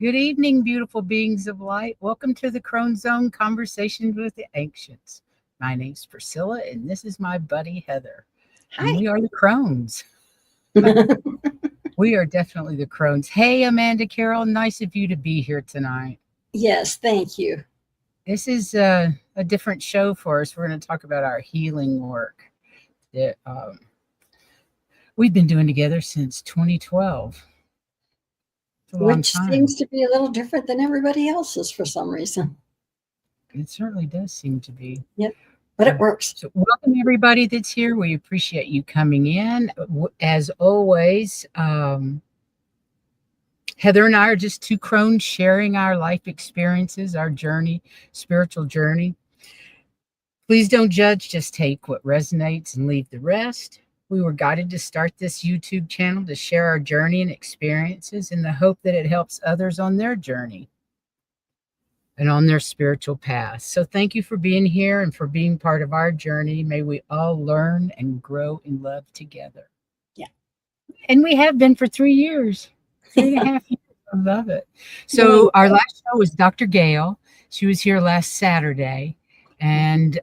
Good evening, beautiful beings of light. Welcome to the Crone Zone Conversations with the Ancients. My name's Priscilla, and this is my buddy Heather. And Hi. we are the Crones. We are definitely the Crones. Hey, Amanda Carroll, nice of you to be here tonight. Yes, thank you. This is a different show for us. We're going to talk about our healing work that we've been doing together since 2012. It's a long Which time. seems to be a little different than everybody else's for some reason. It certainly does seem to be. Yep, but it works. So welcome everybody that's here. We appreciate you coming in. As always, Heather and I are just two crones sharing our life experiences, our journey, spiritual journey. Please don't judge, just take what resonates and leave the rest. We were guided to start this YouTube channel to share our journey and experiences in the hope that it helps others on their journey and on their spiritual path. So thank you for being here and for being part of our journey. May we all learn and grow in love together. Yeah. And we have been for 3 years, 3.5 years. I love it. So our last show was Dr. Gail. She was here last Saturday, and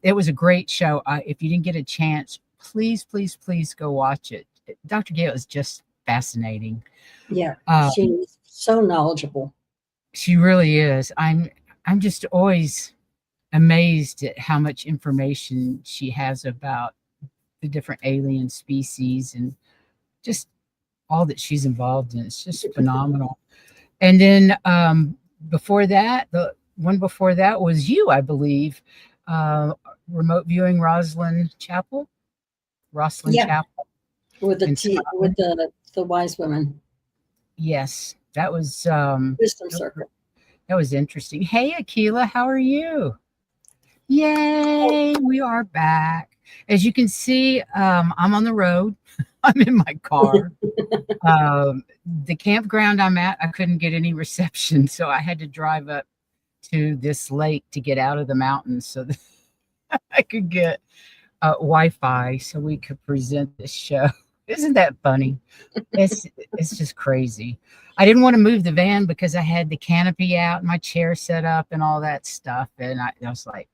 it was a great show. If you didn't get a chance, please go watch it. Dr. Gail is just fascinating. Yeah, she's so knowledgeable. She really is. I'm just always amazed at how much information she has about the different alien species and just all that she's involved in. It's just phenomenal. And then before that, the one before that was you, I believe, remote viewing Rosalind Chapel. Chapel. With the wise women. Yes, that was Wisdom Circle. That was interesting. Hey, Akila, how are you? Yay, we are back. As you can see, I'm on the road. I'm in my car. The campground I'm at, I couldn't get any reception, so I had to drive up to this lake to get out of the mountains so that I could get Wi-Fi so we could present this show. Isn't that funny? It's just crazy. I didn't want to move the van because I had the canopy out, my chair set up, and all that stuff. And I was like,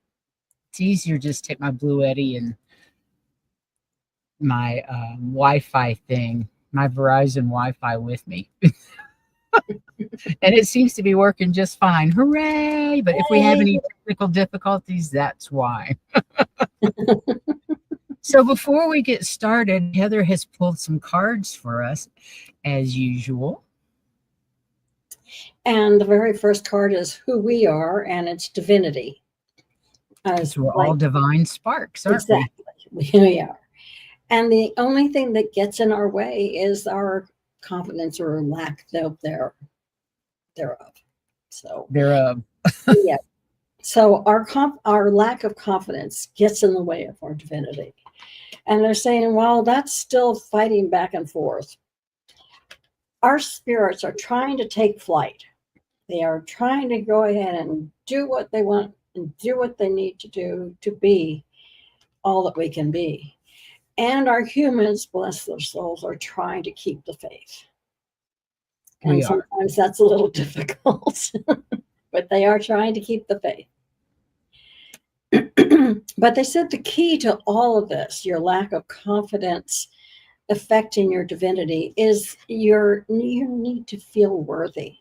it's easier just take my Blue Eddy and my Wi-Fi thing, my Verizon Wi-Fi with me. And it seems to be working just fine. Hooray! But if we have any technical difficulties, that's why. So before we get started, Heather has pulled some cards for us, as usual. And the very first card is who we are, and it's divinity. Because we're all divine sparks, aren't we? Exactly, we are. And the only thing that gets in our way is our confidence or lack thereof. So thereof. Yeah. So our lack of confidence gets in the way of our divinity. And they're saying, well, that's still fighting back and forth. Our spirits are trying to take flight. They are trying to go ahead and do what they want and do what they need to do to be all that we can be. And our humans, bless their souls, are trying to keep the faith. And sometimes that's a little difficult, but they are trying to keep the faith. But they said the key to all of this, your lack of confidence affecting your divinity, is you need to feel worthy.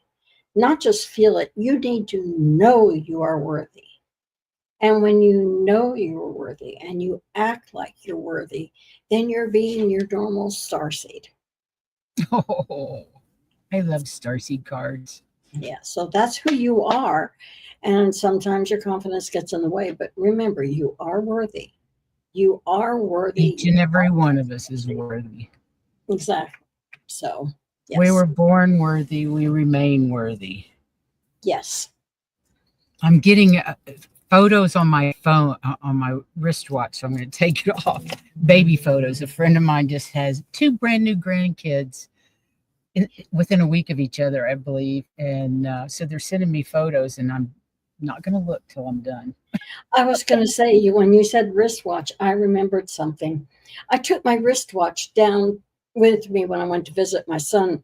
Not just feel it, you need to know you are worthy. And when you know you're worthy and you act like you're worthy, then you're being your normal starseed. Oh, I love starseed cards. Yeah, so that's who you are. And sometimes your confidence gets in the way, but remember, you are worthy. You are worthy. Each and every one of us is worthy. Exactly. So, yes. We were born worthy. We remain worthy. Yes. I'm getting photos on my phone, on my wristwatch, so I'm going to take it off. Baby photos. A friend of mine just has 2 brand new grandkids within a week of each other, I believe. And so they're sending me photos, and I'm not going to look till I'm done. I was going to say, when you said wristwatch, I remembered something. I took my wristwatch down with me when I went to visit my son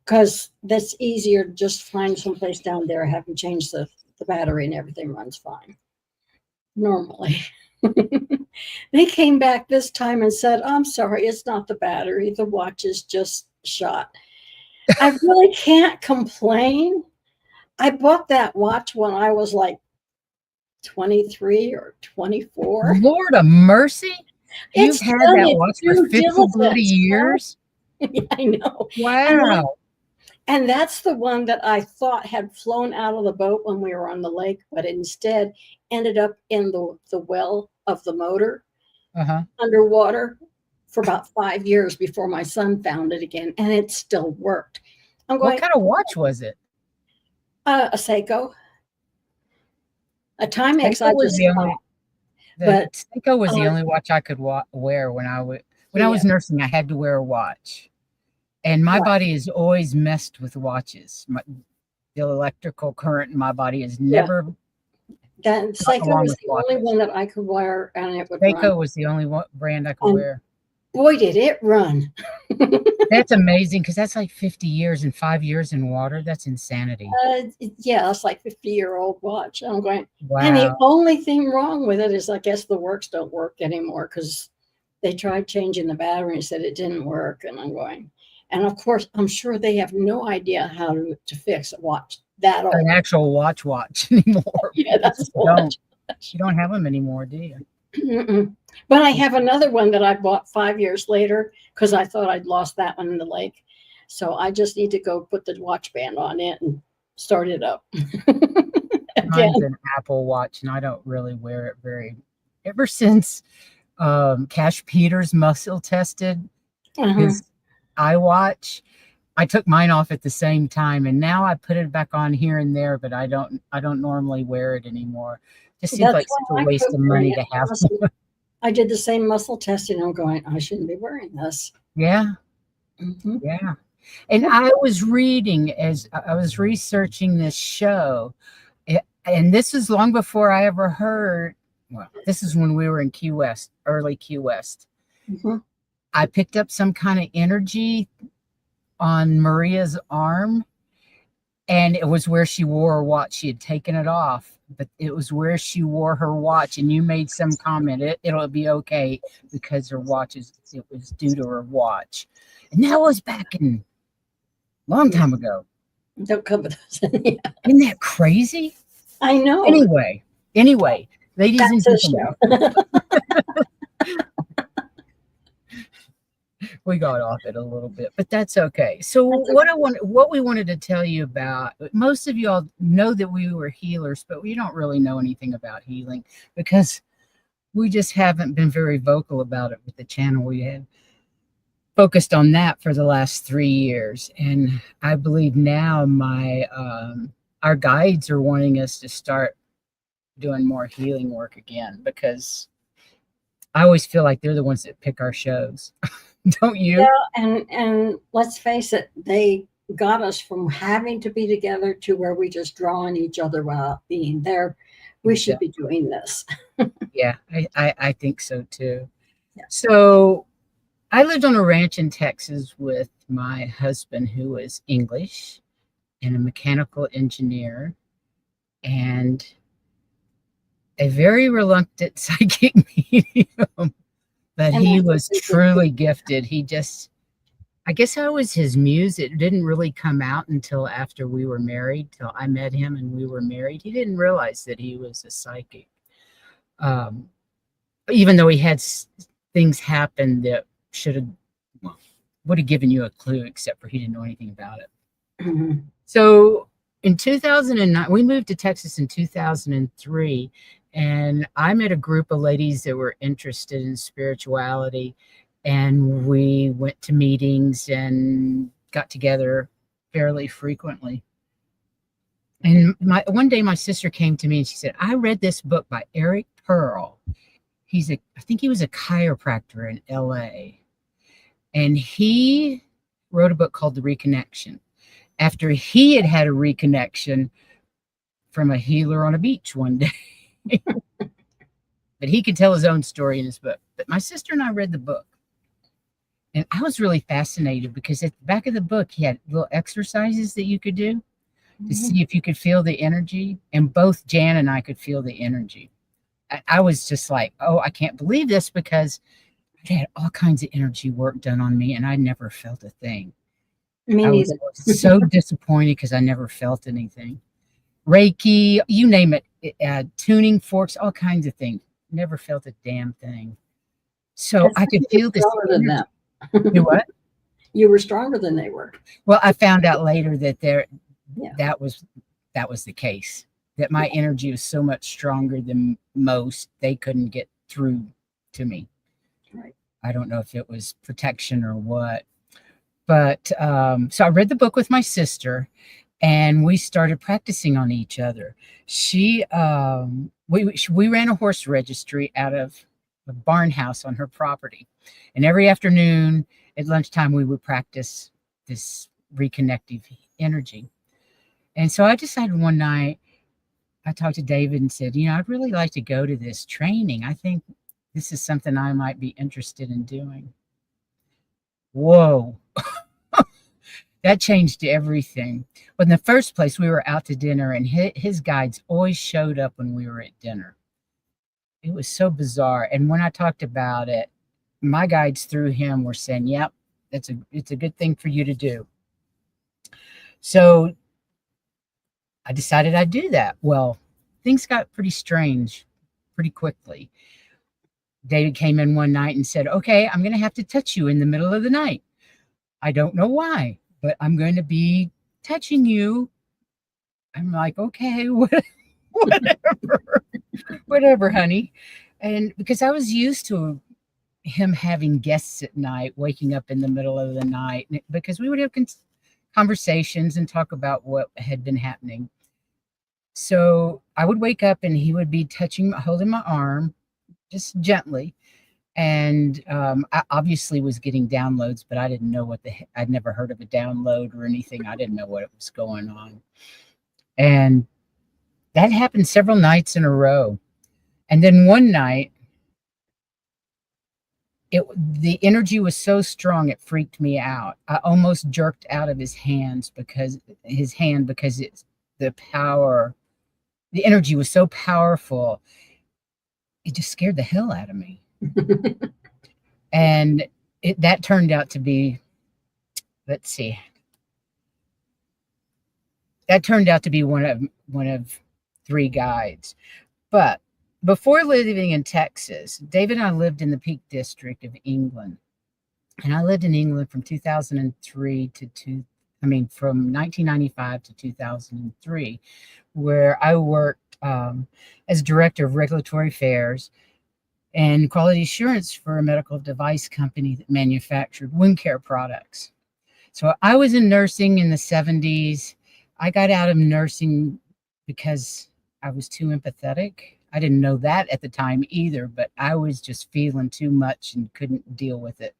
because that's easier to just find someplace down there, have them change the battery, and everything runs fine normally. They came back this time and said, I'm sorry, it's not the battery. The watch is just shot. I really can't complain. I bought that watch when I was like 23 or 24. Lord of mercy. You've It's had done that its watch for due 50 bloody diligence, you know? years? I know. Wow. And that's the one that I thought had flown out of the boat when we were on the lake, but instead ended up in the well of the motor Uh-huh. underwater for about 5 years before my son found it again, and it still worked. I'm What going, kind of watch was it? a Seiko. A Timex Seiko I was just the bought, only but Seiko was the um, only watch I could wear when I yeah, was nursing. I had to wear a watch, and my right. body is always messed with watches. The electrical current in my body is Yeah. never That got Seiko along was with the only watches. one that I could wear, and it would run. Seiko was the only brand I could And wear. boy, did it run! That's amazing because that's like 50 years and 5 years in water. That's insanity. Yeah, that's like 50-year-old watch. And I'm going, and the Wow. only thing wrong with it is I guess the works don't work anymore because they tried changing the battery and said it didn't work. And I'm going, and of course, I'm sure they have no idea how to fix a watch that An old. actual watch anymore. Yeah, They that's just what. You don't have them anymore, do you? Mm-mm. But I have another one that I bought 5 years later because I thought I'd lost that one in the lake. So I just need to go put the watch band on it and start it up again. Mine's an Apple Watch, and I don't really wear it ever since Cash Peters muscle tested Uh-huh. his iWatch. I took mine off at the same time, and now I put it back on here and there, but I don't normally wear it anymore. Just seems That's like such a why I waste quit of wearing money it. to have. I did the same muscle testing. I'm going, I shouldn't be wearing this. Yeah, Mm-hmm. yeah. And I was reading as I was researching this show, and this was long before I ever heard. Well, this is when we were in Key West, early Key West. Mm-hmm. I picked up some kind of energy on Maria's arm, and it was where she wore her watch. She had taken it off, but it was where she wore her watch. And you made some comment, it'll be okay because her watch it was due to her watch. And that was back in long time ago. Don't come with us. Yeah. Isn't that crazy? I know. Anyway, ladies Back and to the gentlemen, show. we got off it a little bit, but that's okay. So what we wanted to tell you about, most of you all know that we were healers, but we don't really know anything about healing because we just haven't been very vocal about it with the channel. We had focused on that for the last 3 years, and I believe now our guides are wanting us to start doing more healing work again, because I always feel like they're the ones that pick our shows. Don't you? Yeah, and let's face it, they got us from having to be together to where we just draw on each other without being there. We should be doing this. Yeah, I think so too. Yeah. So I lived on a ranch in Texas with my husband, who was English and a mechanical engineer and a very reluctant psychic medium, but he was truly gifted. I guess I was his muse. It didn't really come out until after we were married, till I met him and we were married. He didn't realize that he was a psychic. Even though he had things happen that would have given you a clue, except for he didn't know anything about it. Mm-hmm. So in 2009, we moved to Texas in 2003, and I met a group of ladies that were interested in spirituality, and we went to meetings and got together fairly frequently. And one day my sister came to me and she said, I read this book by Eric Pearl. I think he was a chiropractor in LA. And he wrote a book called The Reconnection, after he had a reconnection from a healer on a beach one day. But he could tell his own story in his book. But my sister and I read the book. And I was really fascinated because at the back of the book, he had little exercises that you could do to see if you could feel the energy. And both Jan and I could feel the energy. I was just like, oh, I can't believe this because I had all kinds of energy work done on me and I never felt a thing. Me I was neither. so disappointed because I never felt anything. Reiki, you name it, tuning forks, all kinds of things. Never felt a damn thing. So That's I could feel this stronger than energy. them. Do what? You were stronger than they were. Well, I found out later that Yeah. that was the case. That my energy was so much stronger than most, they couldn't get through to me. Right. I don't know if it was protection or what. But so I read the book with my sister, and we started practicing on each other. We ran a horse registry out of a barn house on her property, and every afternoon at lunchtime we would practice this reconnective energy. And so I decided one night, I talked to David and said, I'd really like to go to this training. I think this is something I might be interested in doing. Whoa. That changed everything. But in the first place, we were out to dinner, and his guides always showed up when we were at dinner. It was so bizarre. And when I talked about it, my guides through him were saying, "Yep, it's a good thing for you to do." So I decided I'd do that. Well, things got pretty strange pretty quickly. David came in one night and said, "Okay, I'm going to have to touch you in the middle of the night. I don't know why, but I'm going to be touching you." I'm like, "Okay, whatever, whatever, honey." And because I was used to him having guests at night, waking up in the middle of the night, because we would have conversations and talk about what had been happening. So I would wake up and he would be holding my arm just gently. And I obviously was getting downloads, but I didn't know I'd never heard of a download or anything. I didn't know what was going on. And that happened several nights in a row. And then one night, the energy was so strong it freaked me out. I almost jerked out of his hand because it's the power, the energy was so powerful. It just scared the hell out of me. And that turned out to be, let's see, that turned out to be one of three guides. But before living in Texas, David and I lived in the Peak District of England. And I lived in England from 2003 from 1995 to 2003, where I worked as director of regulatory affairs and quality assurance for a medical device company that manufactured wound care products. So I was in nursing in the 70s. I got out of nursing because I was too empathetic. I didn't know that at the time either, but I was just feeling too much and couldn't deal with it.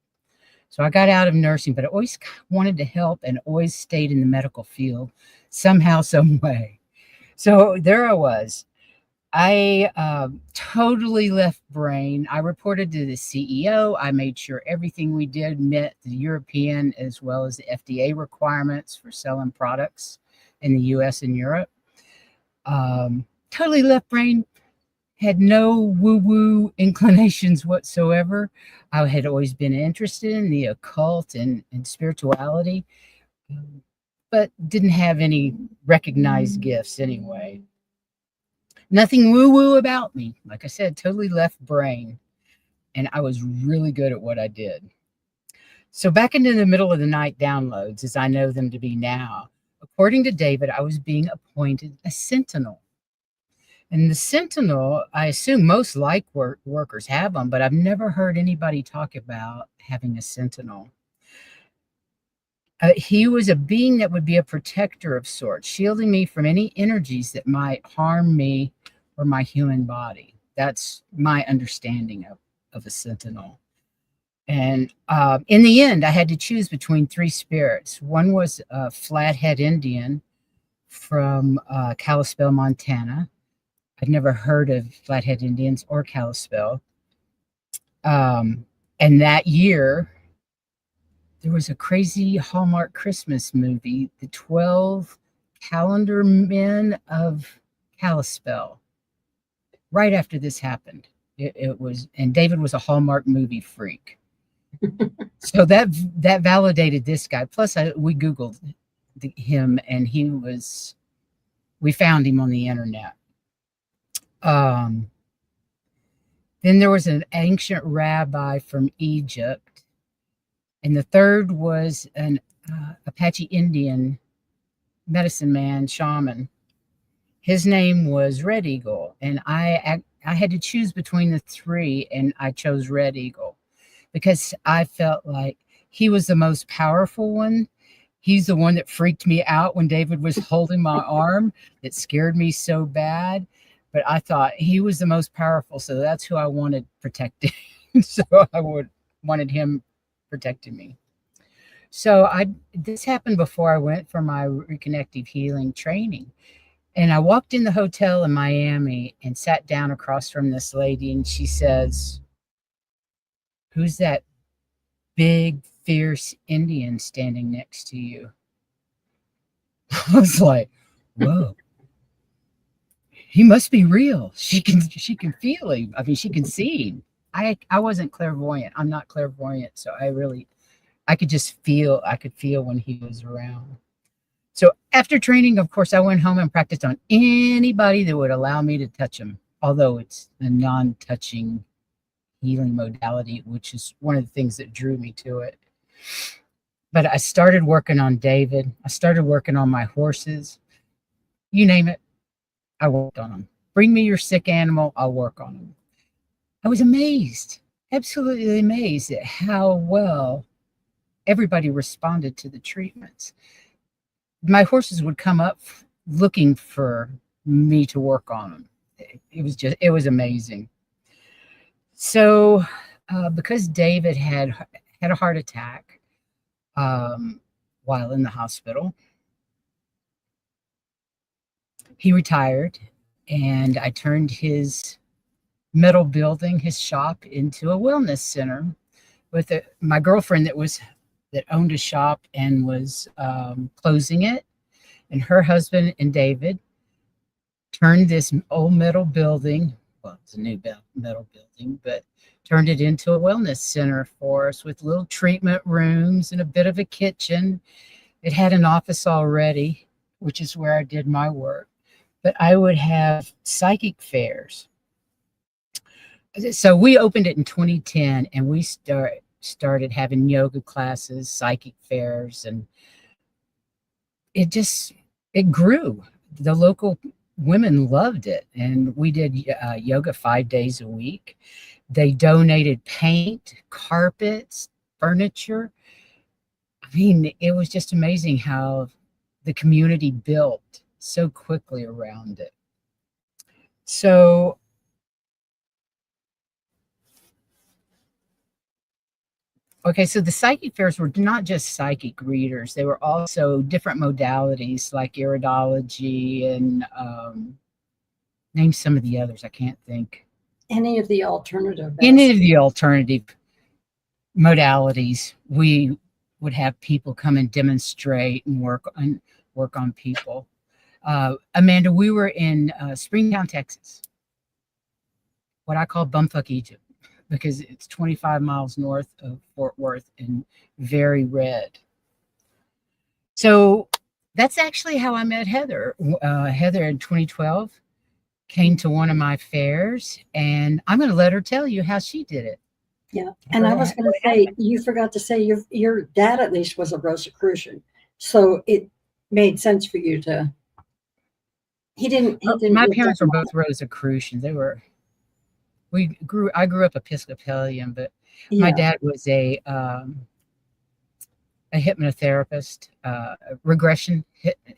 So I got out of nursing, but I always wanted to help and always stayed in the medical field somehow, some way. So there I was. I totally left brain. I reported to the CEO. I made sure everything we did met the European as well as the FDA requirements for selling products in the US and Europe. Totally left brain. Had no woo-woo inclinations whatsoever. I had always been interested in the occult and spirituality, but didn't have any recognized gifts anyway. Nothing woo-woo about me. Like I said, totally left brain. And I was really good at what I did. So back into the middle of the night downloads, as I know them to be now, according to David, I was being appointed a sentinel. And the sentinel, I assume most light workers have them, but I've never heard anybody talk about having a sentinel. He was a being that would be a protector of sorts, shielding me from any energies that might harm me or my human body. That's my understanding of a sentinel. And in the end, I had to choose between three spirits. One was a Flathead Indian from Kalispell, Montana. I'd never heard of Flathead Indians or Kalispell. And that year, there was a crazy Hallmark Christmas movie, The 12 Calendar Men of Kalispell. Right after this happened, it was, and David was a Hallmark movie freak. So that validated this guy. Plus, we Googled him, and we found him on the internet. Then there was an ancient rabbi from Egypt, and the third was an Apache Indian medicine man, shaman. His name was Red Eagle, and I had to choose between the three, and I chose Red Eagle because I felt like he was the most powerful one. He's the one that freaked me out when David was holding my arm. It scared me so bad, but I thought he was the most powerful, so that's who I wanted protecting. So I wanted him protecting me. So this happened before I went for my reconnective healing training. And I walked in the hotel in Miami and sat down across from this lady, and she says, "Who's that big, fierce Indian standing next to you?" I was like, whoa. He must be real. She can feel him. I mean, she can see him. I wasn't clairvoyant. I'm not clairvoyant, so I could feel when he was around. So after training, of course, I went home and practiced on anybody that would allow me to touch them, although it's a non-touching healing modality, which is one of the things that drew me to it. But I started working on David. I started working on my horses. You name it, I worked on them. Bring me your sick animal, I'll work on them. I was amazed, absolutely amazed at how well everybody responded to the treatments. My horses would come up looking for me to work on them. It was amazing. So because David had a heart attack while in the hospital, he retired, and I turned his metal building, his shop, into a wellness center with my girlfriend that owned a shop and was closing it, and her husband and David turned this old metal building, well, it's a new metal building, but turned it into a wellness center for us with little treatment rooms and a bit of a kitchen. It had an office already, which is where I did my work, but I would have psychic fairs. So we opened it in 2010, and we started having yoga classes, psychic fairs, and it grew. The local women loved it, and we did yoga 5 days a week. They donated paint, carpets, furniture. I mean, it was just amazing how the community built so quickly around it. So okay, so the psychic fairs were not just psychic readers. They were also different modalities like iridology and name some of the others. I can't think. Any of the alternative modalities. We would have people come and demonstrate and work on people. Amanda, we were in Springtown, Texas, what I call bumfuck Egypt, because it's 25 miles north of Fort Worth and very red. So that's actually how I met Heather. Heather in 2012 came to one of my fairs, and I'm going to let her tell you how she did it. Yeah, and I was going to say, you forgot to say your dad at least was a Rosicrucian, so it made sense for you to. He didn't my parents were both Rosicrucians. I grew up Episcopalian, but my dad was a hypnotherapist, regression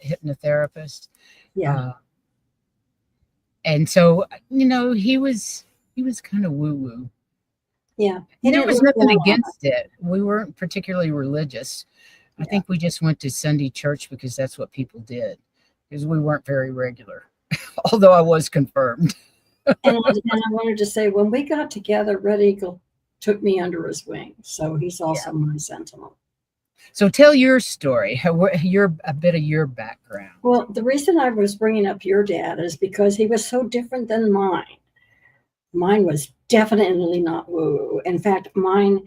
hypnotherapist. Yeah. And so, he was kind of woo-woo. Yeah. There was nothing against it. We weren't particularly religious. I think we just went to Sunday church because that's what people did, because we weren't very regular, although I was confirmed. And I wanted to say, when we got together, Red Eagle took me under his wing. So he's also my sentinel. So tell your story, your a bit of your background. Well, the reason I was bringing up your dad is because he was so different than mine. Mine was definitely not woo. In fact, mine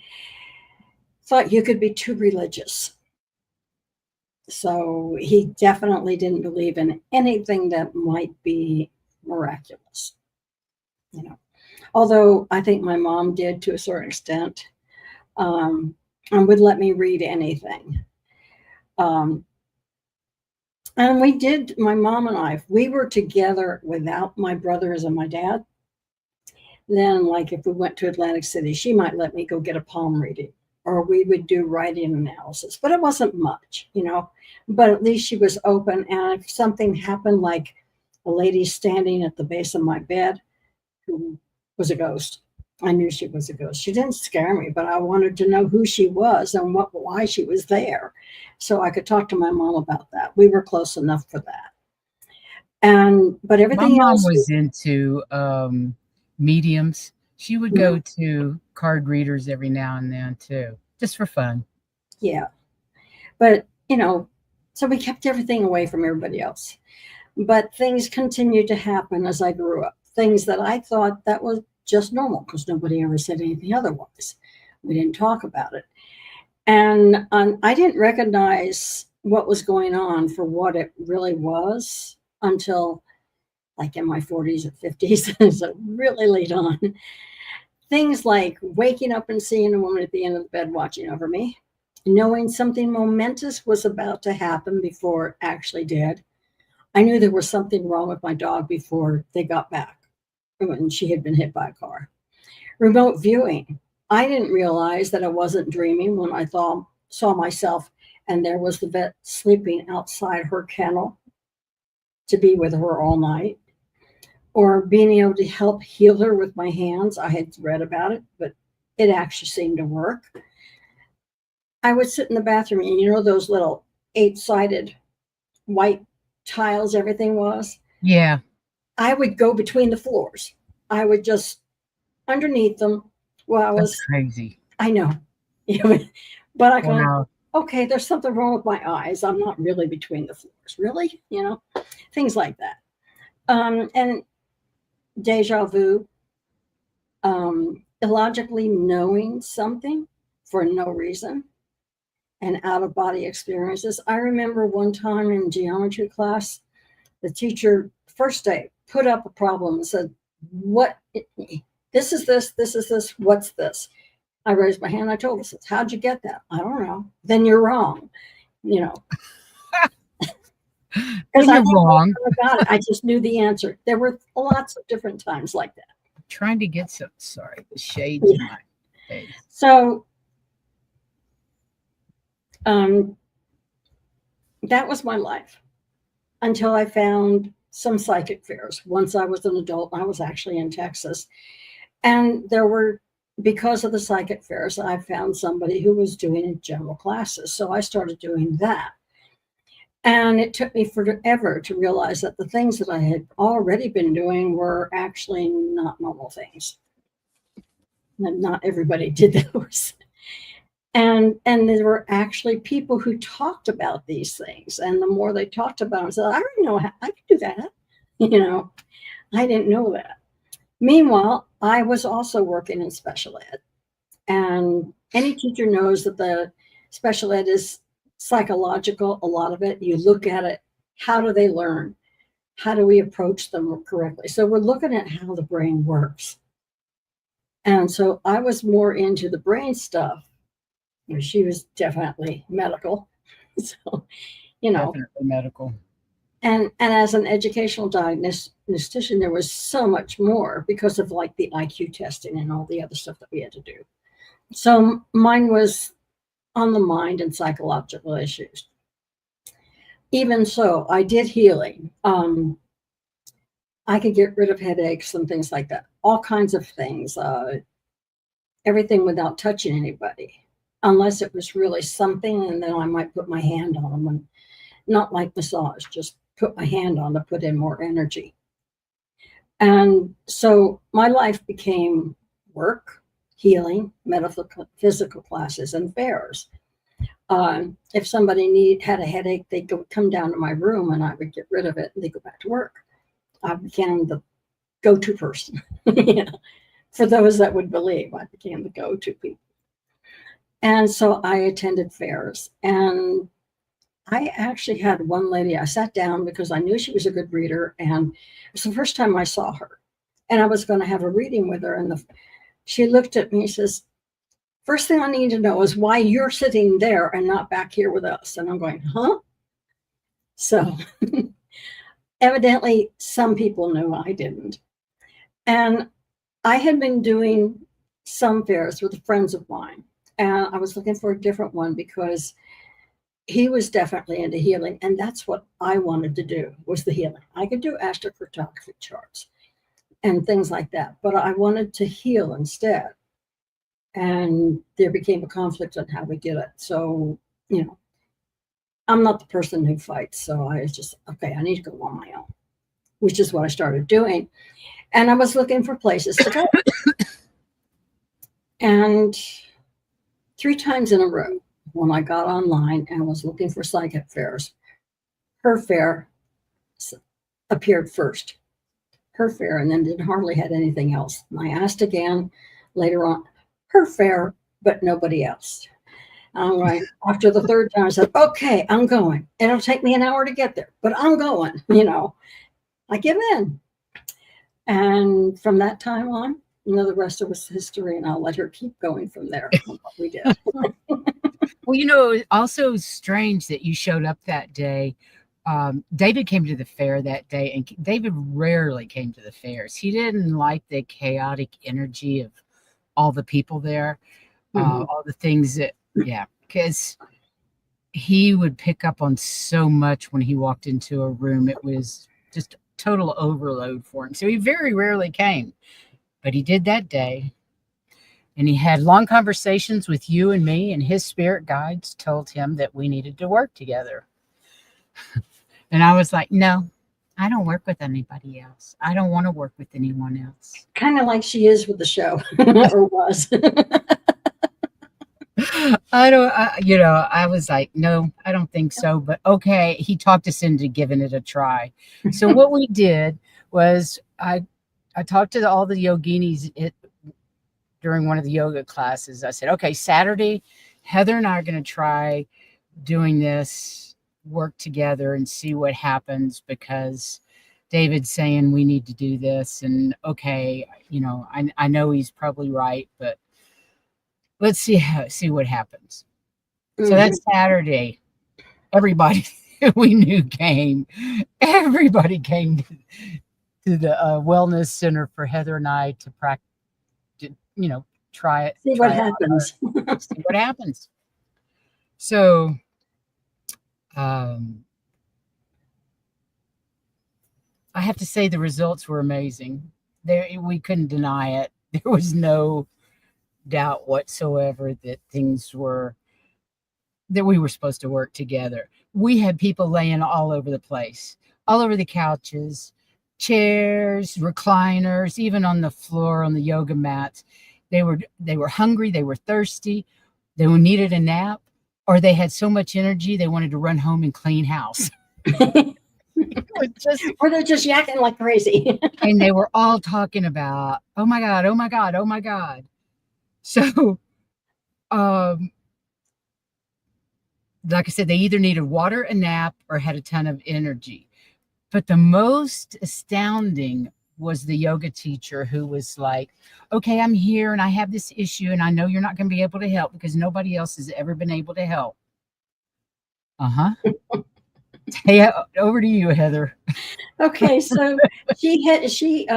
thought you could be too religious. So he definitely didn't believe in anything that might be miraculous, you know. Although I think my mom did to a certain extent, um, and would let me read anything. Um, and we did, my mom and I, we were together without my brothers and my dad. Then, like if we went to Atlantic City, she might let me go get a palm reading, or we would do writing analysis, but it wasn't much, you know. But at least she was open. And if something happened, like a lady standing at the base of my bed who was a ghost, I knew she was a ghost. She didn't scare me, but I wanted to know who she was and why she was there, so I could talk to my mom about that. We were close enough for that. And but My everything mom else, was into mediums. She would yeah, go to card readers every now and then too, just for fun. yeah. But so we kept everything away from everybody else. But things continued to happen as I grew up. Things that I thought that was just normal because nobody ever said anything otherwise. We didn't talk about it. And I didn't recognize what was going on for what it really was until like in my 40s or 50s. So really late on. Things like waking up and seeing a woman at the end of the bed watching over me, knowing something momentous was about to happen before it actually did. I knew there was something wrong with my dog before they got back when she had been hit by a car. Remote viewing. I didn't realize that I wasn't dreaming when I saw myself and there was the vet sleeping outside her kennel to be with her all night, or being able to help heal her with my hands. I had read about it, but it actually seemed to work. I would sit in the bathroom and those little eight-sided white tiles everything was. Yeah, I would go between the floors. I would just underneath them while that's crazy. I know. But I kind of, Wow. okay, there's something wrong with my eyes. I'm not really between the floors. Really? Things like that. And deja vu, illogically knowing something for no reason, and out of body experiences. I remember one time in geometry class, the teacher, first day, put up a problem and said, "What? This is this. What's this?" I raised my hand. I told her, "How'd you get that?" "I don't know." "Then you're wrong." You know, because Then I you're didn't know wrong. about it. I just knew the answer. There were lots of different times like that. Trying to get some. Sorry, the shades in Yeah. my face. So um, that was my life until I found some psychic fairs. Once I was an adult, I was actually in Texas, and there were, because of the psychic fairs, I found somebody who was doing general classes. So I started doing that. And it took me forever to realize that the things that I had already been doing were actually not normal things. Not everybody did those. And there were actually people who talked about these things. And the more they talked about them, I said, I already know how I can do that. I didn't know that. Meanwhile, I was also working in special ed. And any teacher knows that the special ed is psychological, a lot of it. You look at it, how do they learn? How do we approach them correctly? So we're looking at how the brain works. And so I was more into the brain stuff. She was definitely medical. So, you know, Definitely medical. and as an educational diagnostician, there was so much more because of like the IQ testing and all the other stuff that we had to do. So mine was on the mind and psychological issues. Even so, I did healing. I could get rid of headaches and things like that, all kinds of things, everything without touching anybody, unless it was really something, and then I might put my hand on them, and not like massage, just put my hand on to put in more energy. And so my life became work, healing, metaphysical classes, and fairs. If somebody had a headache, they'd come down to my room and I would get rid of it and they go back to work. I became the go-to person. You know, for those that would believe, I became the go-to people. And so I attended fairs, and I actually had one lady, I sat down because I knew she was a good reader, and it was the first time I saw her. And I was going to have a reading with her, and she looked at me and says, first thing I need to know is why you're sitting there and not back here with us. And I'm going, huh? So evidently some people knew, I didn't. And I had been doing some fairs with friends of mine, and I was looking for a different one because he was definitely into healing, and that's what I wanted to do, was the healing. I could do astrocartography charts and things like that, but I wanted to heal instead. And there became a conflict on how we did it. So, you know, I'm not the person who fights, so I was just, okay, I need to go on my own, which is what I started doing. And I was looking for places to go. And 3 times in a row, when I got online and was looking for psychic fairs, her fair appeared first. Her fair, and then didn't hardly had anything else. And I asked again later on, her fair, but nobody else. I'm like, after the 3rd time, I said, okay, I'm going. It'll take me an hour to get there, but I'm going, you know. I give in. And from that time on, you know, the rest of us history, and I'll let her keep going from there on what we did. Well, you know, it was also strange that you showed up that day. David came to the fair that day, and David rarely came to the fairs. He didn't like the chaotic energy of all the people there, all the things that, yeah, because he would pick up on so much when he walked into a room. It was just total overload for him. So he very rarely came, but he did that day. And he had long conversations with you and me, and his spirit guides told him that we needed to work together. And I was like, no, I don't work with anybody else. I don't want to work with anyone else. Kind of like she is with the show, or was. I was like, no, I don't think so. But okay, he talked us into giving it a try. So what we did was I talked to all the yoginis during one of the yoga classes. I said, okay, Saturday, Heather and I are going to try doing this, work together and see what happens, because David's saying we need to do this. And okay, you know, I know he's probably right, but let's see what happens. So that's Saturday. Everybody we knew came. Everybody came to the wellness center for Heather and I to practice, you know, try it. See what happens. See what happens. So, I have to say the results were amazing. We couldn't deny it. There was no doubt whatsoever that we were supposed to work together. We had people laying all over the place, all over the couches, chairs, recliners, even on the floor, on the yoga mats. They were hungry, they were thirsty, they needed a nap, or they had so much energy they wanted to run home and clean house. Or they're just yakking like crazy. And they were all talking about, oh my God, oh my God, oh my God. So, like I said, they either needed water, a nap, or had a ton of energy. But the most astounding was the yoga teacher, who was like, okay, I'm here and I have this issue and I know you're not going to be able to help because nobody else has ever been able to help. Hey, over to you, Heather. Okay, so she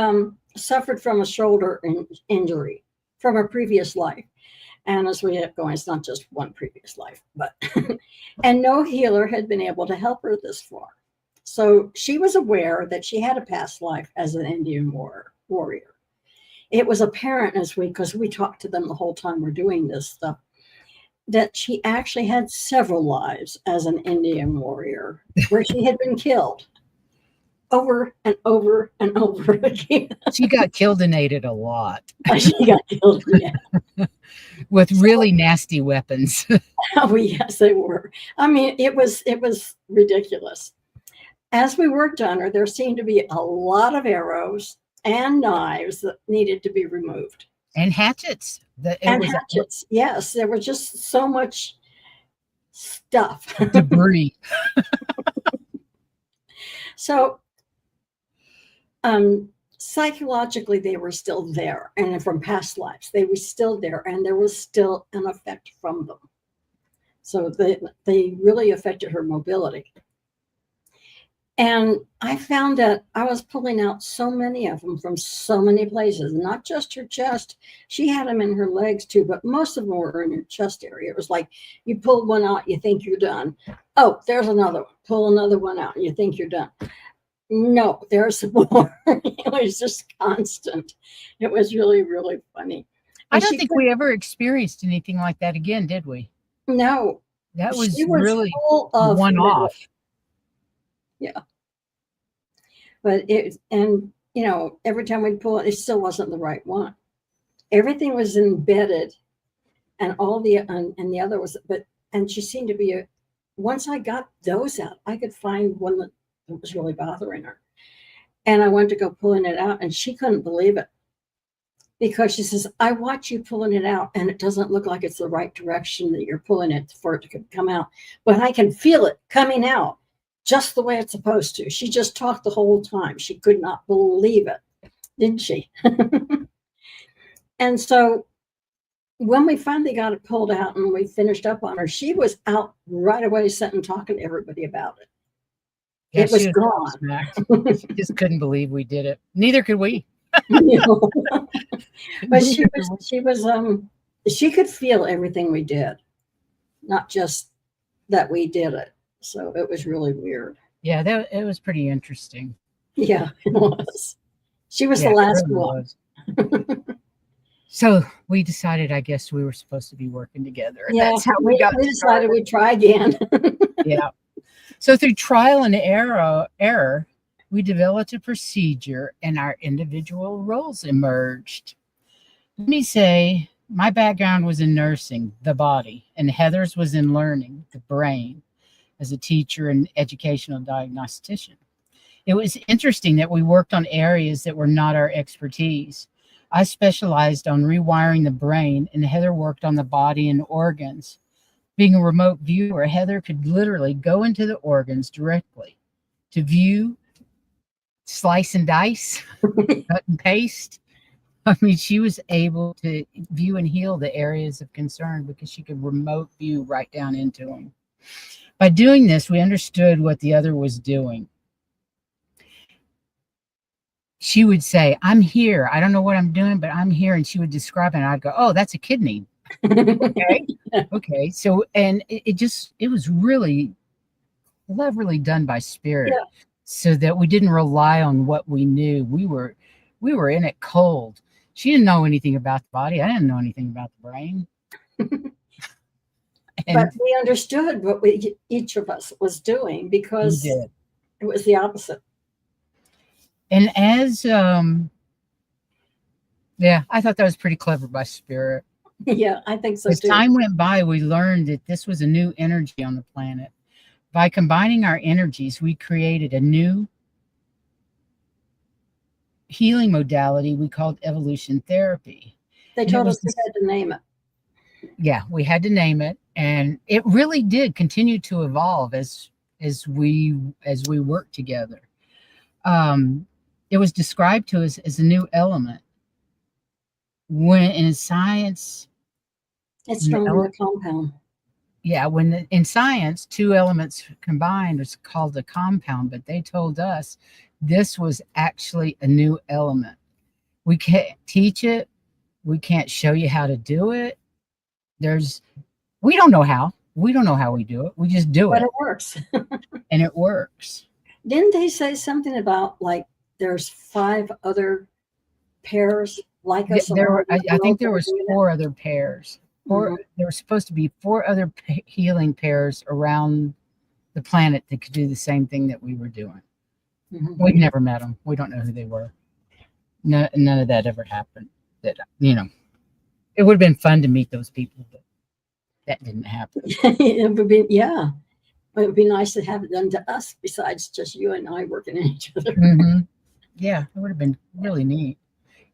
suffered from a shoulder injury from a previous life. And as we get going, it's not just one previous life, but and no healer had been able to help her this far. So she was aware that she had a past life as an Indian warrior. It was apparent because we talked to them the whole time we're doing this stuff, that she actually had several lives as an Indian warrior where she had been killed. over and over and over again. She got killed-inated a lot She got killed. Yeah. with really nasty weapons. Oh, yes, they were. I mean, it was ridiculous. As we worked on her, there seemed to be a lot of arrows and knives that needed to be removed. And hatchets. It And was hatchets. Yes, there was just so much stuff. debris. So psychologically they were still there, and from past lives they were still there, and there was still an effect from them. So they really affected her mobility. And I found that I was pulling out so many of them from so many places, not just her chest. She had them in her legs too, but most of them were in her chest area. It was like you pulled one out, you think you're done. Oh, there's another one. Pull another one out, and you think you're done. No, there's more. It was just constant. It was really, really funny. I And don't she think could, we ever experienced anything like that again, did we? no, That she was was really full a of one-off. yeah. But and every time we'd pull it, it still wasn't the right one. Everything was embedded, and and the other was, and she seemed to be once I got those out, I could find one that was really bothering her. And I went to go pulling it out, and she couldn't believe it because she says, I watch you pulling it out, and it doesn't look like it's the right direction that you're pulling it for it to come out. But I can feel it coming out just the way it's supposed to. She just talked the whole time. She could not believe it, didn't she? And so when we finally got it pulled out and we finished up on her, she was out right away sitting talking to everybody about it. Yeah, It was she was gone. gobsmacked. She just couldn't believe we did it. Neither could we. But she could feel everything we did, not just that we did it. So it was really weird. Yeah, it was pretty interesting. Yeah, it was. She was Yeah, the it last really one. was. So we decided, I guess we were supposed to be working together. And Yeah, that's how we got decided started. we'd try again. Yeah. So through trial and error, we developed a procedure and our individual roles emerged. Let me say, my background was in nursing, the body, and Heather's was in learning, the brain, as a teacher and educational diagnostician. It was interesting that we worked on areas that were not our expertise. I specialized on rewiring the brain, and Heather worked on the body and organs. Being a remote viewer, Heather could literally go into the organs directly to view, slice and dice, cut and paste. I mean, she was able to view and heal the areas of concern because she could remote view right down into them. By doing this, we understood what the other was doing. She would say, I'm here. I don't know what I'm doing, but I'm here. And she would describe it. And I'd go, oh, that's a kidney. Okay. Okay. So, and it was really cleverly done by spirit, Yeah. so that we didn't rely on what we knew. We were in it cold. She didn't know anything about the body. I didn't know anything about the brain. But we understood what each of us was doing because it was the opposite. And as yeah, I thought that was pretty clever by spirit. Yeah, I think so As too. time went by, we learned that this was a new energy on the planet. By combining our energies, we created a new healing modality we called evolution therapy. They told us we had to name it. Yeah, we had to name it, and it really did continue to evolve as we worked together. It was described to us as a new element. When in science, it's no longer a compound. Yeah, in science, two elements combined is called a compound, but they told us this was actually a new element. We can't teach it. We can't show you how to do it. We don't know how. We don't know how we do it. We just do it. But it works. And it works. Didn't they say something about like there's 5 other pairs like us? I think there was 4 other pairs. There were supposed to be 4 other healing pairs around the planet that could do the same thing that we were doing. Mhm. We've never met them. We don't know who they were. No, none of that ever happened. That, you know, it would have been fun to meet those people, but that didn't happen. It would be, yeah. It would be nice to have it done to us besides just you and I working in each other. Hmm. Yeah, it would have been really neat.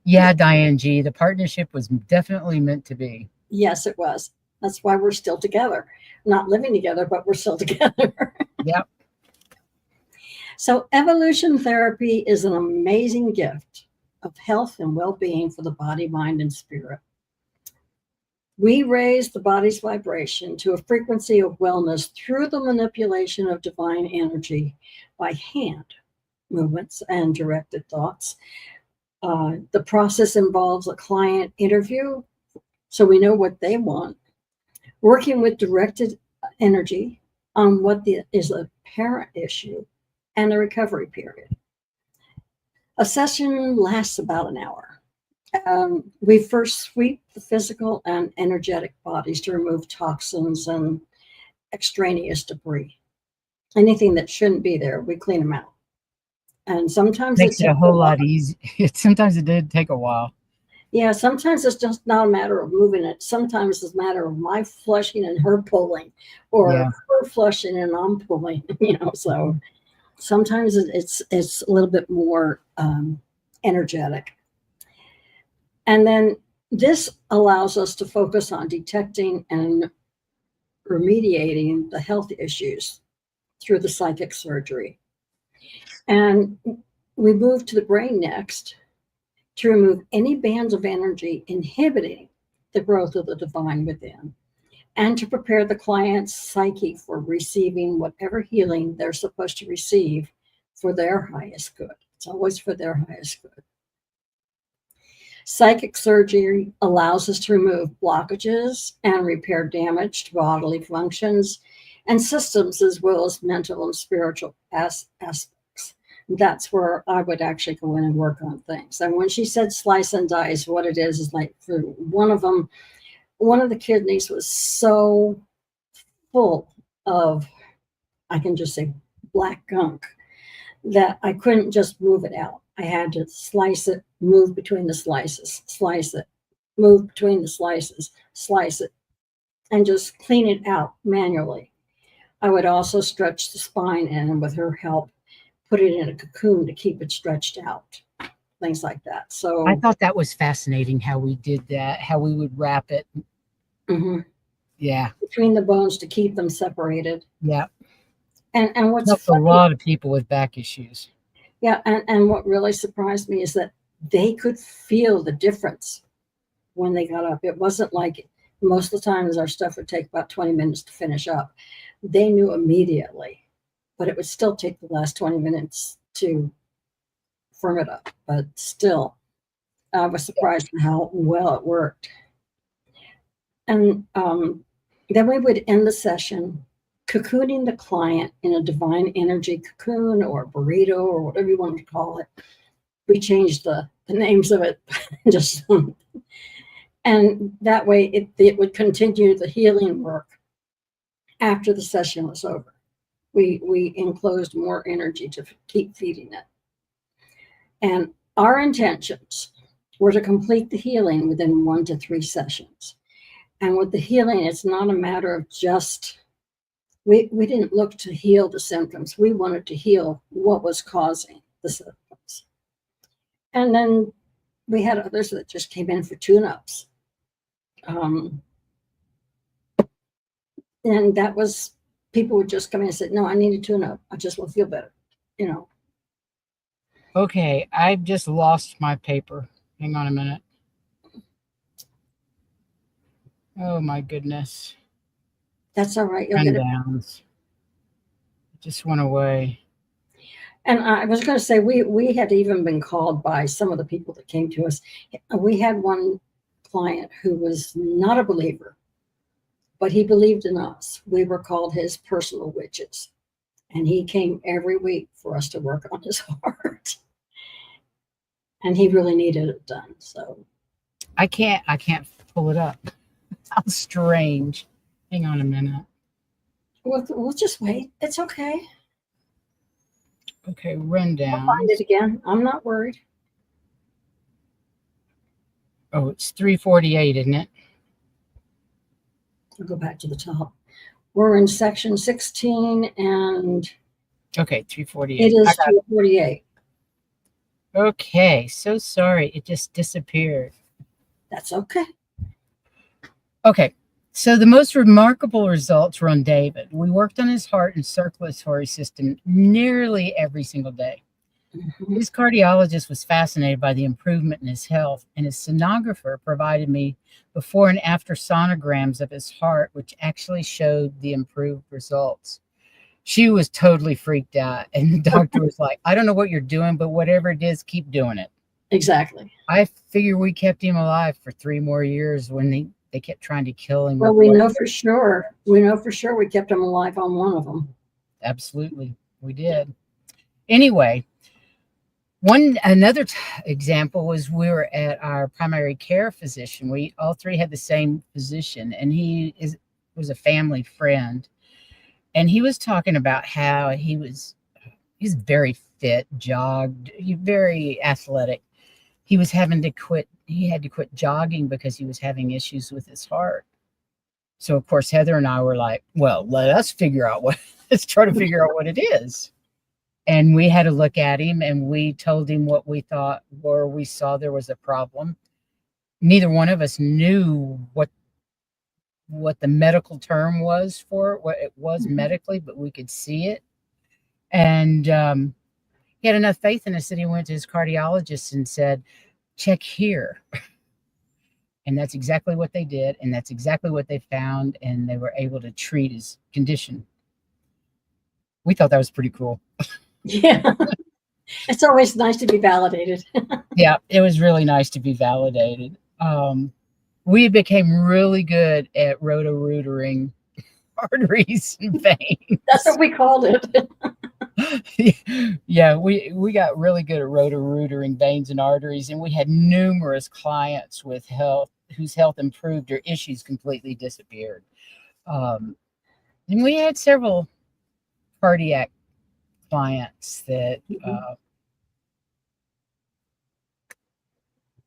Yeah, Diane G. The partnership was definitely meant to be. Yes, it was. That's why we're still together. Not living together, but we're still together. Yep. So, evolution therapy is an amazing gift of health and well being for the body, mind, and spirit. We raise the body's vibration to a frequency of wellness through the manipulation of divine energy by hand movements and directed thoughts. The process involves a client interview so we know what they want, working with directed energy on is a parent issue, and a recovery period. A session lasts about an hour. We first sweep the physical and energetic bodies to remove toxins and extraneous debris. Anything that shouldn't be there, we clean them out. And sometimes it Makes it a takes a whole while. lot easier. Sometimes it did take a while. Yeah, sometimes it's just not a matter of moving it. Sometimes it's a matter of my flushing and her pulling, or Yeah. her flushing and I'm pulling. So sometimes it's a little bit more energetic. And then this allows us to focus on detecting and remediating the health issues through the psychic surgery. And we move to the brain next to remove any bands of energy inhibiting the growth of the divine within, and to prepare the client's psyche for receiving whatever healing they're supposed to receive for their highest good. It's always for their highest good. Psychic surgery allows us to remove blockages and repair damage to bodily functions and systems, as well as mental and spiritual aspects. That's where I would actually go in and work on things. And when she said slice and dice, what it is like for one of them, one of the kidneys was so full of, I can just say, black gunk that I couldn't just move it out. I had to slice it, move between the slices, slice it, move between the slices, slice it, and just clean it out manually. I would also stretch the spine and with her help, put it in a cocoon to keep it stretched out, things like that. So I thought that was fascinating how we did that, how we would wrap it. mhm, Yeah. between the bones to keep them separated. Yeah. And what's Helped a funny, lot of people with back issues. yeah, and what really surprised me is that they could feel the difference when they got up. It wasn't like most of the times our stuff would take about 20 minutes to finish up. They knew immediately, but it would still take the last 20 minutes to firm it up. But still, I was surprised at how well it worked. And then we would end the session cocooning the client in a divine energy cocoon or burrito or whatever you want to call it. We changed the names of it just and that way it would continue the healing work after the session was over. We enclosed more energy to keep feeding it. And our intentions were to complete the healing within 1 to 3 sessions. And with the healing, it's not a matter of just, we didn't look to heal the symptoms. We wanted to heal what was causing the symptoms. And then we had others that just came in for tune-ups. And that was, people would just come in and say, no, I need a tune-up. I just will feel better, you know. Okay, I've just lost my paper. Hang on a minute. Oh my goodness. That's all right. You'll get it. Rundowns. It just went away. And I was going to say, we had even been called by some of the people that came to us. We had one client who was not a believer, but he believed in us. We were called his personal witches. And he came every week for us to work on his heart. And he really needed it done. So I can't pull it up. How strange. Hang on a minute. we'll just wait. It's okay. Okay, I'll rundown. find it again. I'm not worried. Oh, it's 348, isn't it? I'll go back to the top. We're in section 16 and Okay, it 348. is 248. Okay, so sorry. It just disappeared. That's okay. Okay, so the most remarkable results were on David. We worked on his heart and circulatory system nearly every single day. Mhm. His cardiologist was fascinated by the improvement in his health, and his sonographer provided me before and after sonograms of his heart, which actually showed the improved results. She was totally freaked out, and the doctor was like, I don't know what you're doing, but whatever it is, keep doing it. Exactly. I figure we kept him alive for 3 more years when they kept trying to kill him. Well, we know for sure. We know for sure we kept him alive on one of them. Absolutely, we did. Anyway, another example was we were at our primary care physician. We all three had the same physician, and was a family friend. And he was talking about how he's very fit, jogged, very athletic. He was having to quit. He had to quit jogging because he was having issues with his heart. So of course, Heather and I were like, well, let's try to figure out what it is. And we had to look at him, and we told him what we thought, where we saw there was a problem. Neither one of us knew what the medical term was for it, what it was medically, but we could see it. And he had enough faith in us that he went to his cardiologist and said, check here. And that's exactly what they did. And that's exactly what they found. And they were able to treat his condition. We thought that was pretty cool. Yeah. It's always nice to be validated. Yeah, it was really nice to be validated. We became really good at roto-rootering arteries and veins. That's what we called it. Yeah, we got really good at roto-rootering veins and arteries, and we had numerous clients whose health improved or issues completely disappeared. And we had several cardiac clients that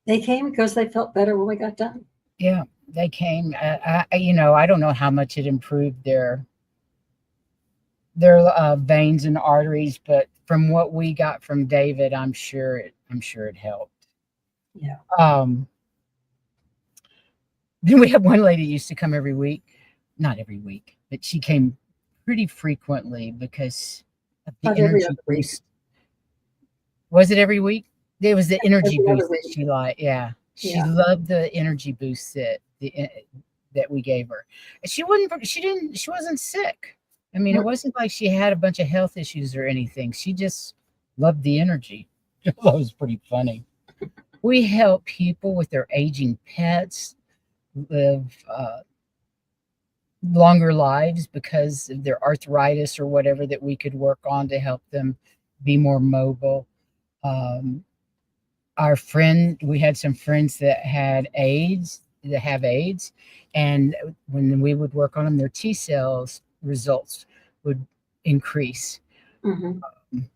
They came because they felt better when we got done. yeah, they came. I don't know how much it improved their veins and arteries, but from what we got from David, I'm sure it helped. Yeah. Then we had one lady who used to come every week, not every week, but she came pretty frequently because of the energy boost. Was it every week? It was the energy boost that she liked. Yeah. She loved the energy boost that we gave her. And she wasn't sick. I mean, it wasn't like she had a bunch of health issues or anything. She just loved the energy. That was pretty funny. We help people with their aging pets live longer lives because of their arthritis or whatever that we could work on to help them be more mobile. We had some friends that have AIDS, and when we would work on them, their T cells results would increase.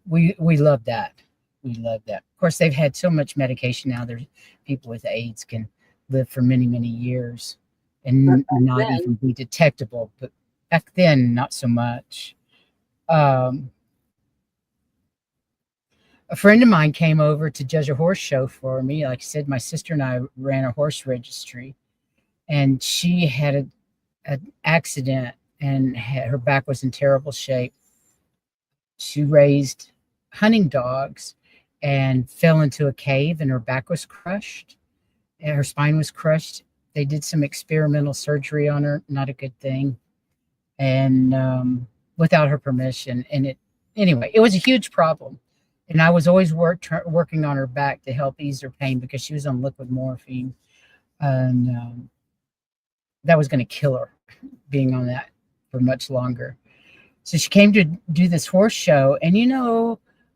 We love that. We love that. Of course, they've had so much medication now. There's people with AIDS can live for many, many years and not even be detectable. But back then, not so much. A friend of mine came over to judge a horse show for me. Like I said, my sister and I ran a horse registry, and she had an accident, and her back was in terrible shape. She raised hunting dogs and fell into a cave, and her back was crushed, and her spine was crushed. They did some experimental surgery on her, not a good thing, and without her permission. And anyway, it was a huge problem. And I was always working on her back to help ease her pain because she was on liquid morphine, and that was going to kill her, being on that for much longer. So she came to do this horse show, and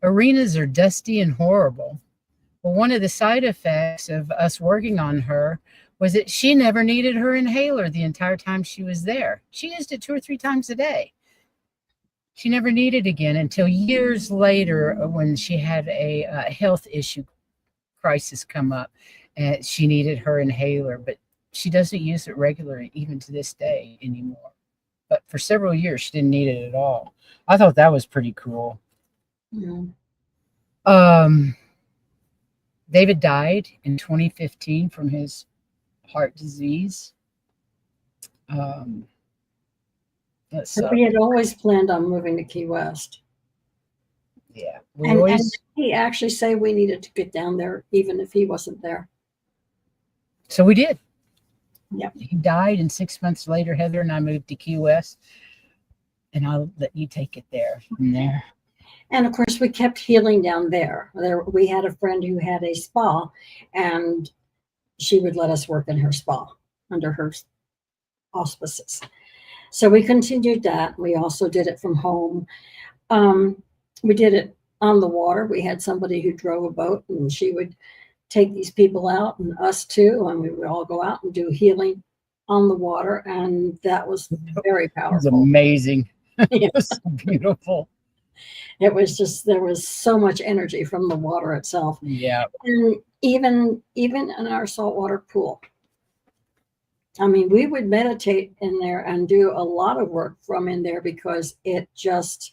arenas are dusty and horrible. Well, one of the side effects of us working on her was that she never needed her inhaler the entire time she was there. She used it 2 or 3 times a day. She never needed again until years later when she had a health issue crisis come up, and she needed her inhaler, but she doesn't use it regularly, even to this day anymore. But for several years, she didn't need it at all. I thought that was pretty cool. Yeah. Um, David died in 2015 from his heart disease. Um, that But we sucked. had always planned on moving to Key West. Yeah, we And always. he actually said we needed to get down there, even if he wasn't there. So we did. Yep. He died, and 6 months later, Heather and I moved to Key West, and I'll let you take it there from there. And of course, we kept healing down there. We had a friend who had a spa, and she would let us work in her spa under her auspices. So we continued that. We also did it from home. We did it on the water. We had somebody who drove a boat, and she would take these people out, and us too, and we would all go out and do healing on the water, and that was very It was powerful. amazing. Yeah. It was so beautiful. It was just, there was so much energy from the water itself. Yeah. And even in our saltwater pool, I mean, we would meditate in there and do a lot of work from in there because it just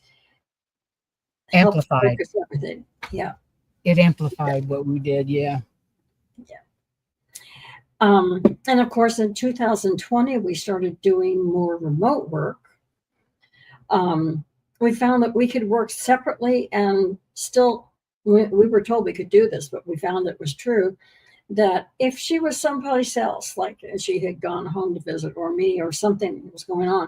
helped Amplified. focus everything. Yeah. It amplified what we did. Yeah. And of course, in 2020, we started doing more remote work. We found that we could work separately and still, we were told we could do this, but we found it was true that if she was someplace else, like she had gone home to visit, or me, or something was going on,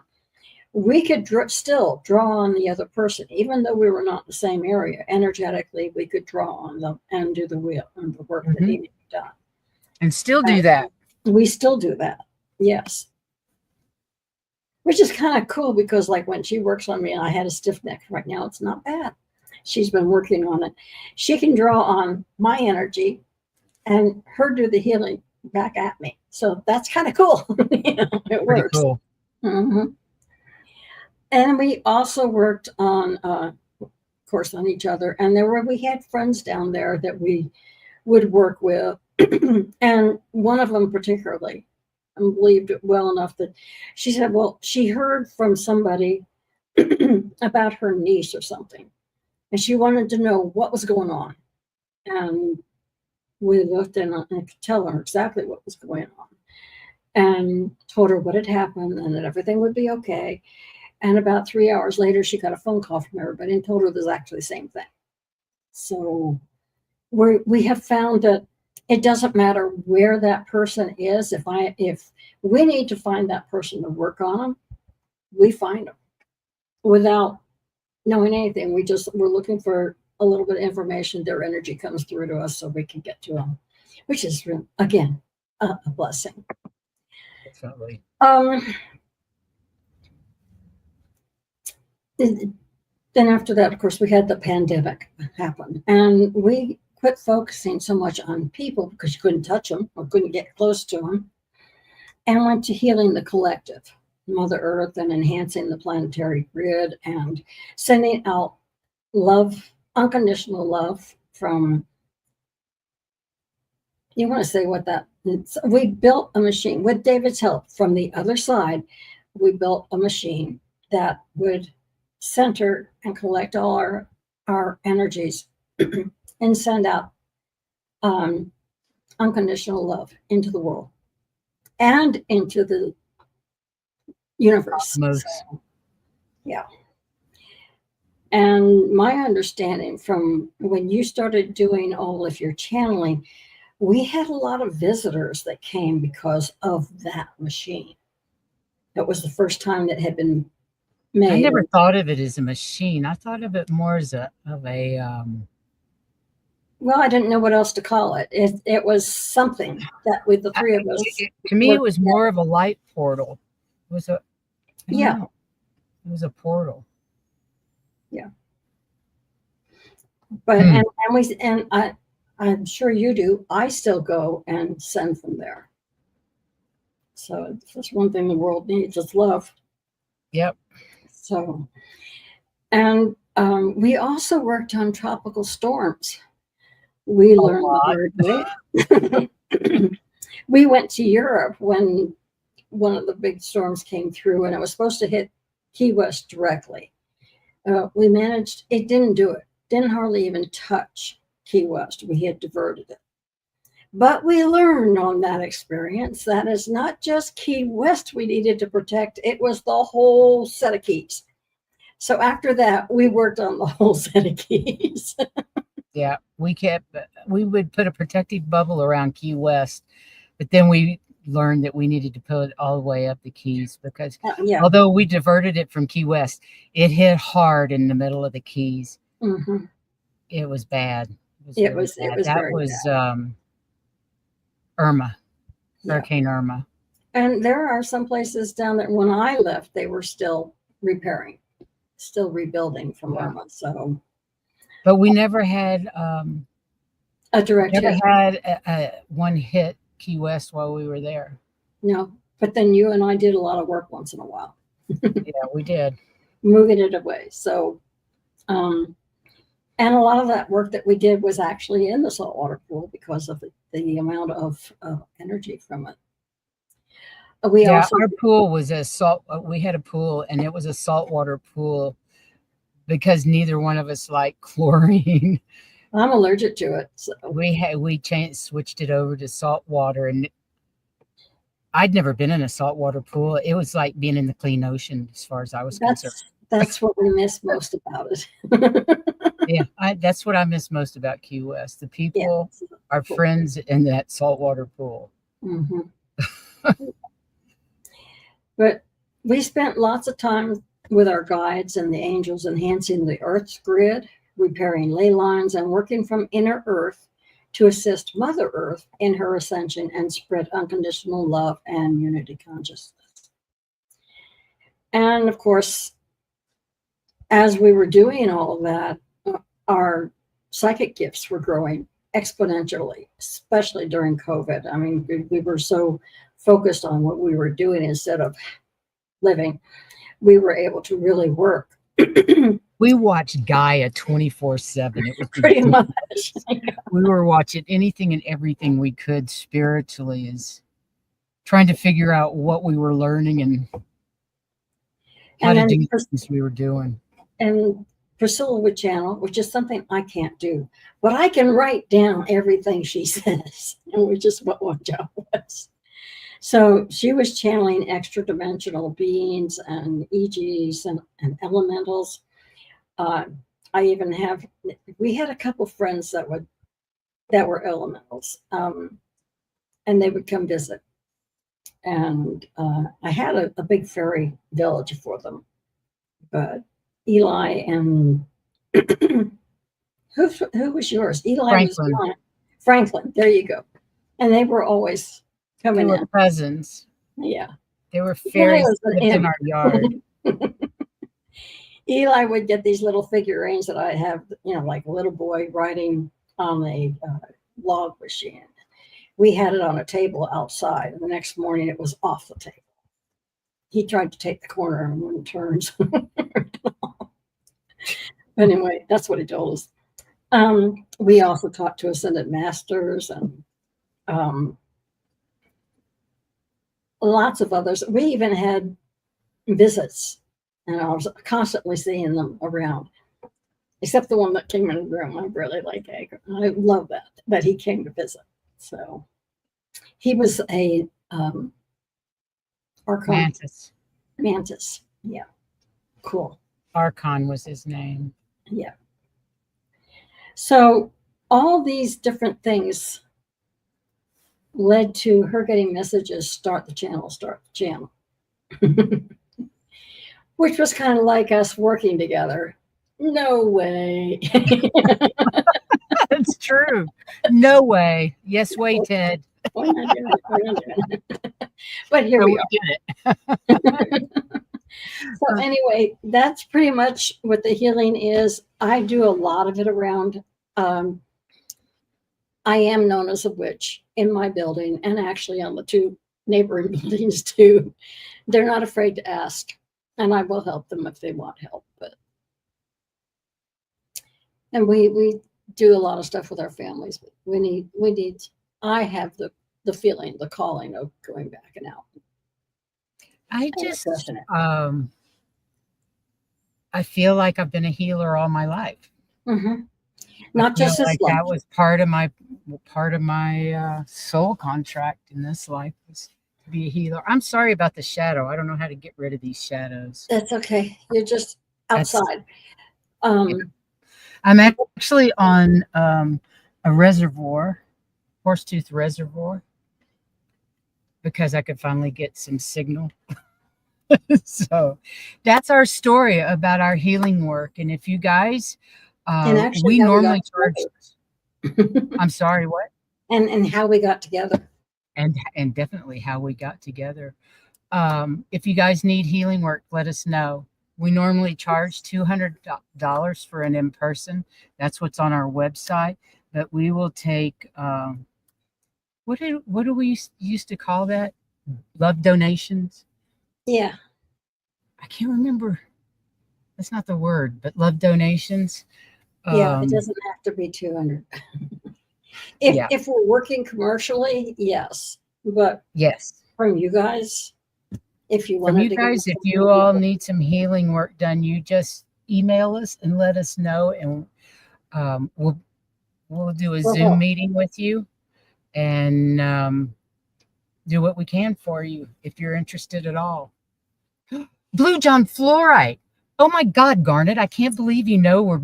we could still draw on the other person, even though we were not in the same area. Energetically, we could draw on them and do the wheel and the work that needed to be done. And still do that. We still do that. Yes. Which is kind of cool because, like, when she works on me, I had a stiff neck. Right now, it's not bad. She's been working on it. She can draw on my energy and her do the healing back at me. So that's kind of cool. It Pretty works. cool. Mm-hmm. And we also worked on, of course, on each other. And we had friends down there that we would work with. And one of them particularly, I believed it well enough that she said, well, she heard from somebody about her niece or something, and she wanted to know what was going on. And we looked, and I could tell her exactly what was going on, and told her what had happened and that everything would be okay. And about 3 hours later, she got a phone call from everybody and told her the exactly same thing. So we have found that it doesn't matter where that person is. If we need to find that person to work on them, we find them without knowing anything. We're looking for a little bit of information. Their energy comes through to us so we can get to them, which is, again, a blessing. Definitely. Then after that, of course, we had the pandemic happen, and we quit focusing so much on people because you couldn't touch them or couldn't get close to them, and went to healing the collective, Mother Earth, and enhancing the planetary grid and sending out love, unconditional love from, you want to say what that is? We built a machine with David's help from the other side. We built a machine that would center and collect all our energies and send out unconditional love into the world and into the universe. So, yeah. And my understanding from when you started doing all of your channeling, we had a lot of visitors that came because of that machine. That was the first time that had been made. I never thought of it as a machine. I thought of it more as well, I didn't know what else to call it. It was something that with the three of us. To me, it was more of a light portal. It was it was a portal. Yeah. But I'm sure you do. I still go and send from there. So that's one thing the world needs is love. Yep. So And we also worked on tropical storms. We A learned the lot. hard way. We went to Europe when one of the big storms came through, and it was supposed to hit Key West directly. We managed, it didn't do it, didn't hardly even touch Key West. We had diverted it. But we learned on that experience that it's not just Key West we needed to protect, it was the whole set of keys. So after that, we worked on the whole set of keys. Yeah, we would put a protective bubble around Key West, but then we learned that we needed to put it all the way up the Keys because Yeah. although we diverted it from Key West, it hit hard in the middle of the Keys. Mm-hmm. It was bad. It was It really was bad. That very was bad. Irma, Yeah. Hurricane Irma. And there are some places down there, when I left, they were still repairing, still rebuilding from Yeah. Irma. So, But we never had a direct never hit. had a one hit Key West while we were there. No, but then you and I did a lot of work once in a while. Yeah, we did. Moving it away. So, and a lot of that work that we did was actually in the saltwater pool because of the amount of energy from it. We Yeah, also, our pool was a salt. We had a pool, and it was a saltwater pool because neither one of us liked chlorine. I'm allergic to it. So. We switched it over to salt water, and I'd never been in a saltwater pool. It was like being in the clean ocean, as far as I was concerned. That's what we miss most about it. Yeah, that's what I miss most about Key West. The people, our friends in that saltwater pool. Mm-hmm. But we spent lots of time with our guides and the angels enhancing the Earth's grid, repairing ley lines, and working from inner Earth to assist Mother Earth in her ascension and spread unconditional love and unity consciousness. And of course, as we were doing all of that, our psychic gifts were growing exponentially, especially during COVID. I mean, we were so focused on what we were doing instead of living. We were able to really work. We watched Gaia 24/7. It was pretty much. We were watching anything and everything we could spiritually, is trying to figure out what we were learning and how to do things we were doing. And Priscilla would channel, which is something I can't do, but I can write down everything she says, and which is what one job was. So she was channeling extra dimensional beings and EGs and elementals. We had a couple friends that were elementals, and they would come visit. And I had a big fairy village for them, but Eli and who was yours? Eli Franklin. was Franklin. There you go. And they were always coming in. Cousins. Yeah. They were fairies in our yard. Eli would get these little figurines that I have, like a little boy writing on a log machine. We had it on a table outside, and the next morning it was off the table. He tried to take the corner and wouldn't turn. Anyway, that's what he told us. We also talked to Ascended Masters and lots of others. We even had visits, and I was constantly seeing them around, except the one that came in the room. I really like Edgar. I love that he came to visit. So he was a Archon. Mantis. Yeah. Cool. Archon was his name. Yeah. So all these different things led to her getting messages, start the channel. Which was kind of like us working together. No way. That's true. No way. Yes way, Ted. But here we did it. So anyway, that's pretty much what the healing is. I do a lot of it around. I am known as a witch in my building, and actually on the 2 neighboring buildings too. They're not afraid to ask, and I will help them if they want help. But And we do a lot of stuff with our families. But we need. I have the feeling, the calling of going back and out I and just, expressing it. I feel like I've been a healer all my life. Hmm. I Not feel just this like life. that was part of my soul contract in this life was to be a healer. I'm sorry about the shadow. I don't know how to get rid of these shadows. That's okay. You're just That's outside. yeah. Um, I'm actually on a reservoir, Horsetooth Reservoir, because I could finally get some signal. So that's our story about our healing work. And if you guys, and actually, we how we got normally charge. together, I'm sorry, what? and how we got together. And definitely how we got together. If you guys need healing work, let us know. We normally charge $200 for an in person. That's what's on our website. But we will take what do we used to call that? Love donations. Yeah, I can't remember. That's not the word, but love donations. yeah. It Um, doesn't have to be 200. yeah. If we're working commercially, yes. But Yes. from you guys, if you From wanted you to give guys, us if something, you all need some healing work done, you just email us and let us know, and we'll do a we'll Zoom help. meeting with you and do what we can for you if you're interested at all. Blue John fluorite. Oh my God, Garnet! I can't believe you know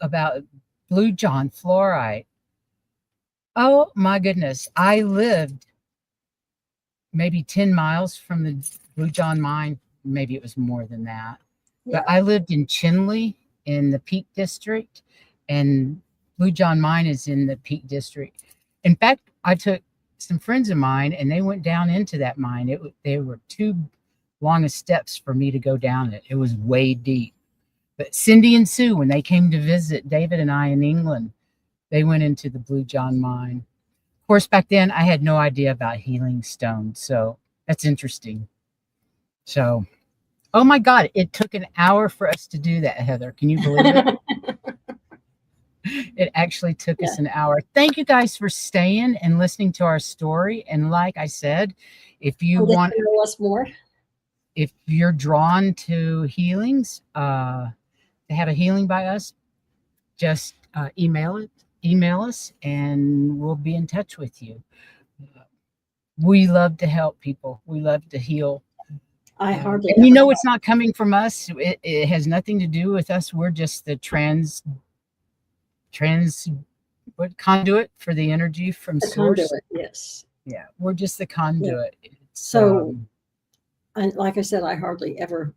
about Blue John fluorite. Oh my goodness! I lived maybe 10 miles from the Blue John mine. Maybe it was more than that. But Yeah. I lived in Chinley in the Peak District, and Blue John Mine is in the Peak District. In fact, I took some friends of mine, and they went down into that mine. They were too long of steps for me to go down it. It was way deep. But Cindy and Sue, when they came to visit David and I in England, they went into the Blue John Mine. Of course, back then I had no idea about healing stones, so that's interesting. So, oh my God, it took an hour for us to do that, Heather. Can you believe it? It actually took Yeah. us an hour. Thank you guys for staying and listening to our story. And like I said, if you And get want, to know us more. if you're drawn to healings, to have a healing by us, just email us, and we'll be in touch with you. We love to help people. We love to heal. I hardly And you ever know, talk. it's not coming from us. It has nothing to do with us. We're just the trans what conduit for the energy from The source. conduit, yes. Yeah, we're just the Yeah. conduit. It's So, and like I said, I hardly ever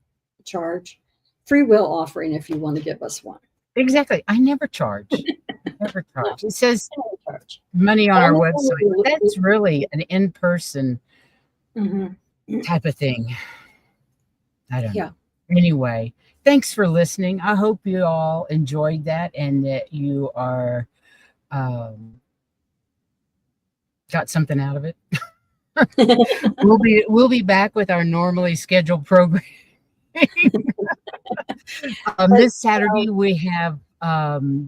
charge. Free will offering if you want to give us one. exactly. I never charge. Never No, charge. It says I don't charge. money on our Only website, but that's really an in-person Mhm. type of thing. I don't Yeah. know. Anyway, thanks for listening. I hope you all enjoyed that and that you are got something out of it. We'll be back with our normally scheduled program. But This Saturday we have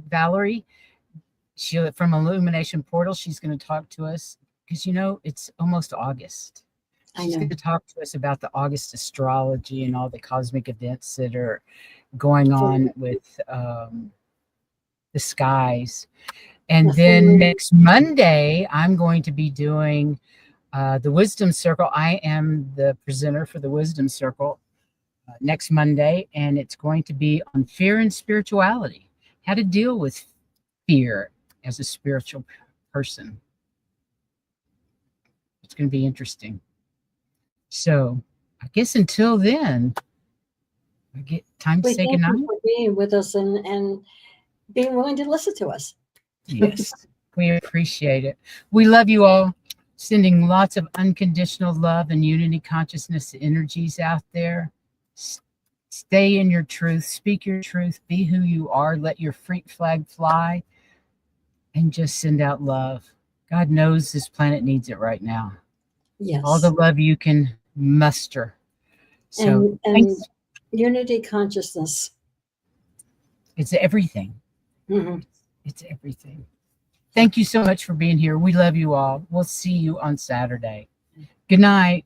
Valerie. She from Illumination Portal. She's going to talk to us because it's almost August. I She's know. going to talk to us about the August astrology and all the cosmic events that are going on with the skies. And then next Monday, I'm going to be doing the Wisdom Circle. I am the presenter for the Wisdom Circle next Monday, and it's going to be on fear and spirituality, how to deal with fear as a spiritual person. It's going to be interesting. So I guess until then, I get time to We say thank goodnight. you for being with us and being willing to listen to us. Yes, we appreciate it. We love you all. Sending lots of unconditional love and unity consciousness energies out there. Stay in your truth, speak your truth, be who you are, let your freak flag fly, and just send out love. God knows this planet needs it right now. Yes. All the love you can muster. So and unity consciousness. it's everything. Mhm. It's everything. Thank you so much for being here. We love you all. We'll see you on Saturday. Good night.